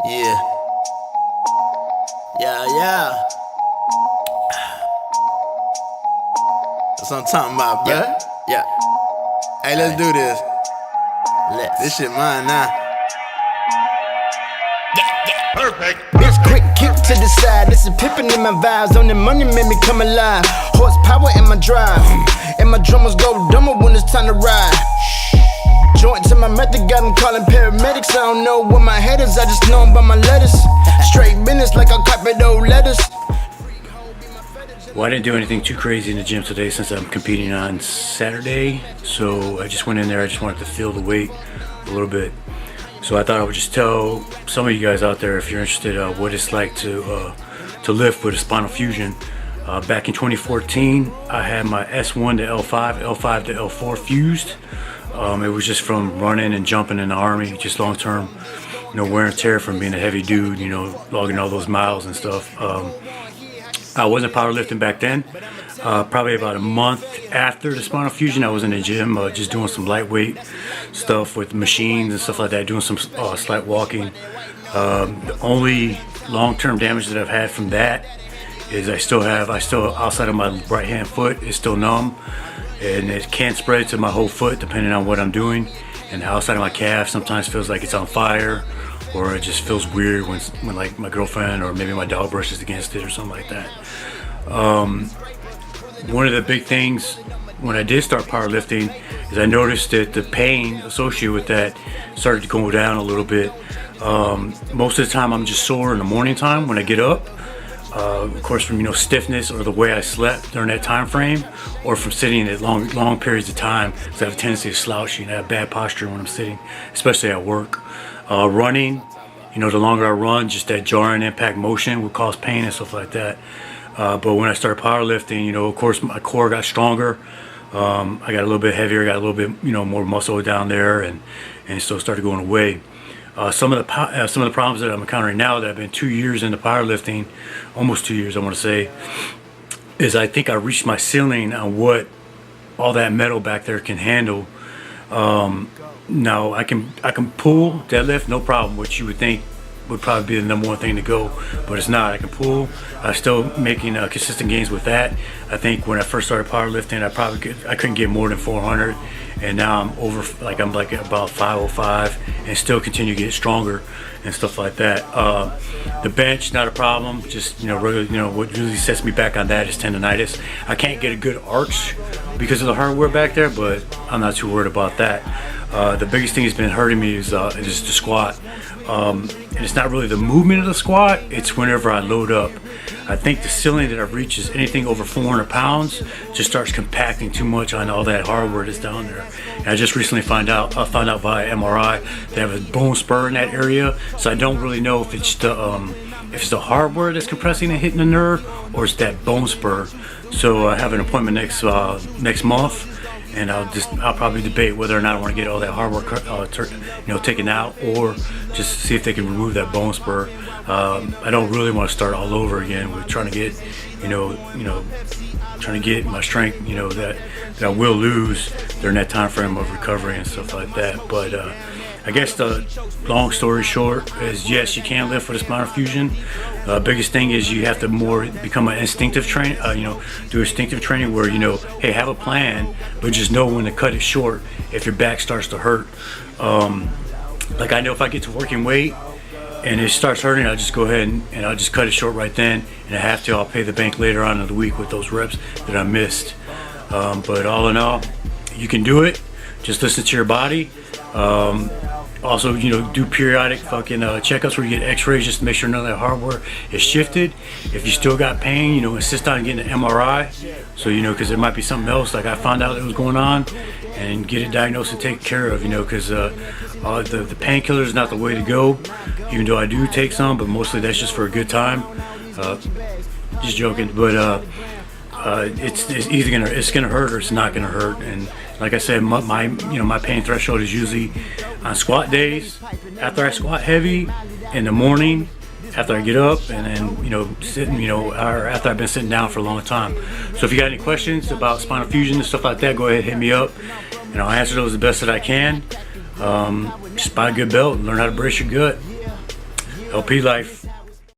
Yeah. Yeah. That's what I'm talking about, bruh. Yeah. Hey, let's do this. This shit mine now. Perfect. Bitch, quick kick to the side. This is pippin' in my vibes. On the money made me come alive. Horsepower in my drive. And my drummers go dumber when it's time to ride. Joint to my method, got them calling paramedics. I don't know where my head is, I just know them by my letters. Straight business like I copied old letters. Well, I didn't do anything too crazy in the gym today since I'm competing on Saturday. So I just went in there, I just wanted to feel the weight a little bit. So I thought I would just tell some of you guys out there, if you're interested, what it's like to lift with a Spinal Fusion. Back in 2014, I had my S1 to L5, L5 to L4 fused. It was just from running and jumping in the Army, just long-term, wear and tear from being a heavy dude, logging all those miles and stuff. I wasn't powerlifting back then. Probably about a month after the Spinal Fusion, I was in the gym just doing some lightweight stuff with machines and stuff like that, doing some slight walking. The only long-term damage that I've had from that is I still outside of my right hand foot is still numb, and it can spread to my whole foot depending on what I'm doing. And the outside of my calf sometimes feels like it's on fire, or it just feels weird when like my girlfriend or maybe my dog brushes against it or something like that. One of the big things when I did start powerlifting is I noticed that the pain associated with that started to go down a little bit. Most of the time I'm just sore in the morning time when I get up. Of course, from stiffness or the way I slept during that time frame, or from sitting at long periods of time, because I have a tendency to slouch and I have bad posture when I'm sitting, especially at work. Running, the longer I run, just that jarring impact motion would cause pain and stuff like that. But when I started powerlifting, of course my core got stronger. I got a little bit heavier, got a little bit more muscle down there, and so it started going away. Some of the problems that I'm encountering now that I've been 2 years into powerlifting, almost 2 years I want to say, is I think I reached my ceiling on what all that metal back there can handle. Now I can pull, deadlift, no problem, which you would think would probably be the number one thing to go, but it's not. I can pull. I'm still making consistent gains with that. I think when I first started powerlifting, I couldn't get more than 400, and now I'm like about 505, and still continue to get stronger and stuff like that. The bench, not a problem. Just regular, what really sets me back on that is tendonitis. I can't get a good arch because of the hardware back there, but I'm not too worried about that. The biggest thing that's been hurting me is the squat. And it's not really the movement of the squat, it's whenever I load up. I think the ceiling that I've reached is anything over 400 pounds just starts compacting too much on all that hardware that's down there. And I just recently found out via MRI they have a bone spur in that area, so I don't really know if it's the hardware that's compressing and hitting the nerve, or it's that bone spur. So I have an appointment next month, and I'll probably debate whether or not I want to get all that hardware taken out, or just see if they can remove that bone spur. I don't really want to start all over again with trying to get my strength that I will lose during that time frame of recovery and stuff like that. But I guess the long story short is, yes, you can lift with a Spinal Fusion. Biggest thing is you have to become an instinctive train, do instinctive training where, hey, have a plan, but just know when to cut it short if your back starts to hurt. Like I know if I get to working weight and it starts hurting, I'll just go ahead and I'll just cut it short right then. And I have to, I'll pay the bank later on in the week with those reps that I missed. But all in all, you can do it. Just listen to your body. Also, do periodic checkups where you get x-rays just to make sure none of that hardware is shifted. If you still got pain, insist on getting an MRI. So, because there might be something else like I found out that was going on, and get it diagnosed and taken care of, because the painkiller is not the way to go, even though I do take some, but mostly that's just for a good time. Just joking, but it's either it's gonna hurt or it's not gonna hurt. And like I said, my pain threshold is usually on squat days, after I squat heavy, in the morning, after I get up, and then sitting, or after I've been sitting down for a long time. So if you got any questions about Spinal Fusion and stuff like that, go ahead, hit me up, and I'll answer those the best that I can. Just buy a good belt and learn how to brace your gut. LP life.